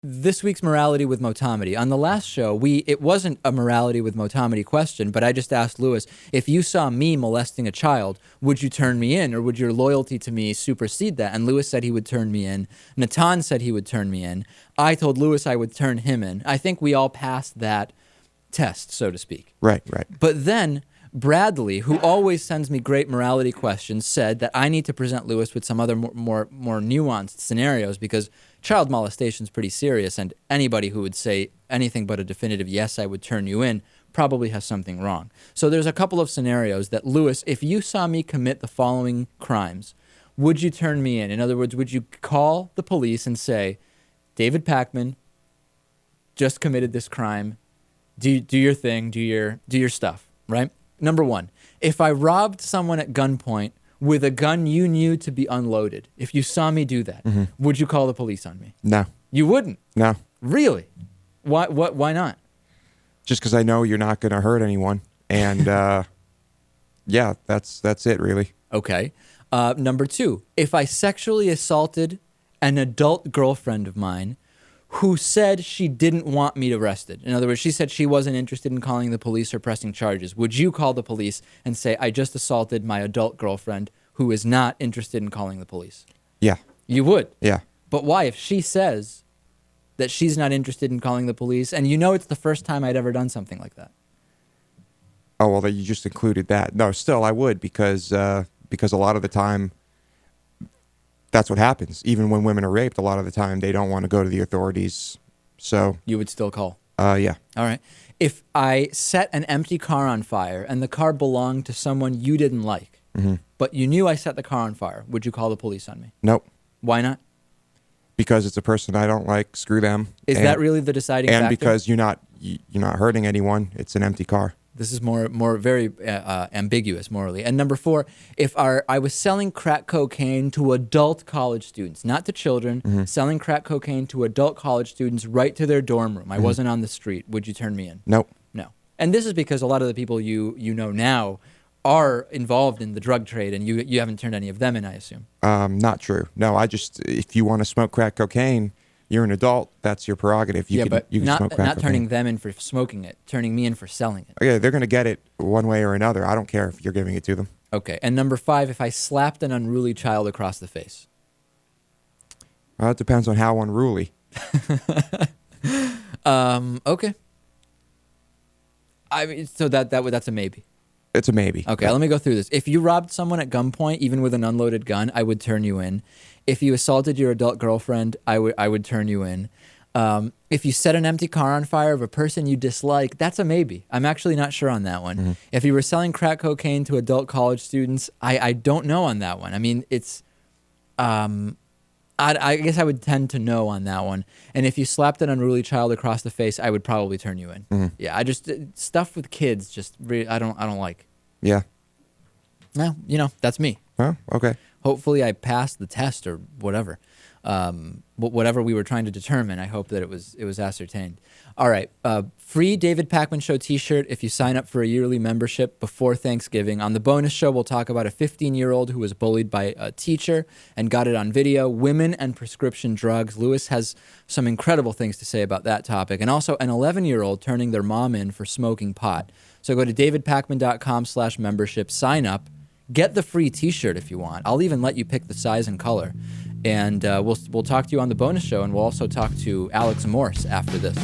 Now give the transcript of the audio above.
This week's Morality with Motamedi. On the last show, it wasn't a Morality with Motamedi question, but I just asked Lewis, if you saw me molesting a child, would you turn me in, or would your loyalty to me supersede that? And Lewis said he would turn me in. Natan said he would turn me in. I told Lewis I would turn him in. I think we all passed that test, so to speak. Right, right. But then Bradley, who always sends me great morality questions, said that I need to present Lewis with some other more nuanced scenarios, because child molestation is pretty serious, and anybody who would say anything but a definitive yes, I would turn you in, probably has something wrong. So there's a couple of scenarios that, Lewis, if you saw me commit the following crimes, would you turn me in? In other words, would you call the police and say, David Pakman just committed this crime, do your thing, do your stuff, right? Number one, if I robbed someone at gunpoint with a gun you knew to be unloaded, if you saw me do that, would you call the police on me? No. You wouldn't? No. Really? Why not? Just because I know you're not going to hurt anyone. And, yeah, that's it, really. Okay. Number two, if I sexually assaulted an adult girlfriend of mine who said she didn't want me arrested. In other words, she said she wasn't interested in calling the police or pressing charges. Would you call the police and say, I just assaulted my adult girlfriend who is not interested in calling the police? Yeah. You would? Yeah. But why? If she says that she's not interested in calling the police, and you know it's the first time I'd ever done something like that. Oh, well, you just included that. No, still, I would, because a lot of the time, that's what happens. Even when women are raped, a lot of the time they don't want to go to the authorities. So you would still call? Yeah. All right. If I set an empty car on fire and the car belonged to someone you didn't like, but you knew I set the car on fire, would you call the police on me? Nope. Why not? Because it's a person I don't like. Screw them. Is that really the deciding factor? And because you're not hurting anyone. It's an empty car. This is more very ambiguous morally. And number four, if I was selling crack cocaine to adult college students, not to children, selling crack cocaine to adult college students right to their dorm room, I wasn't on the street, would you turn me in? Nope. No. And this is because a lot of the people you know now are involved in the drug trade, and you haven't turned any of them in, I assume. Not true. No, if you want to smoke crack cocaine, you're an adult. That's your prerogative. You can smoke crack not turning cocaine. them in for smoking it, turning me in for selling it. Okay, they're going to get it one way or another. I don't care if you're giving it to them. Okay. And number five, if I slapped an unruly child across the face. Well, it depends on how unruly. Okay. I mean, so that's a maybe. It's a maybe. Okay, let me go through this. If you robbed someone at gunpoint, even with an unloaded gun, I would turn you in. If you assaulted your adult girlfriend, I would turn you in. If you set an empty car on fire of a person you dislike, that's a maybe. I'm actually not sure on that one. If you were selling crack cocaine to adult college students, I don't know on that one. I mean, it's... I guess I would tend to know on that one. And if you slapped an unruly child across the face, I would probably turn you in. Yeah, I just stuff with kids. Just I don't like. Yeah. No, that's me. Oh, okay. Hopefully, I passed the test or whatever. Whatever we were trying to determine, I hope that it was ascertained. All right, free David Pakman Show T-shirt if you sign up for a yearly membership before Thanksgiving. On the bonus show, we'll talk about a 15-year-old who was bullied by a teacher and got it on video, women and prescription drugs. Lewis has some incredible things to say about that topic, and also an 11-year-old turning their mom in for smoking pot. So go to davidpakman.com/membership, sign up, get the free T-shirt if you want. I'll even let you pick the size and color. And we'll talk to you on the bonus show, and we'll also talk to Alex Morse after this.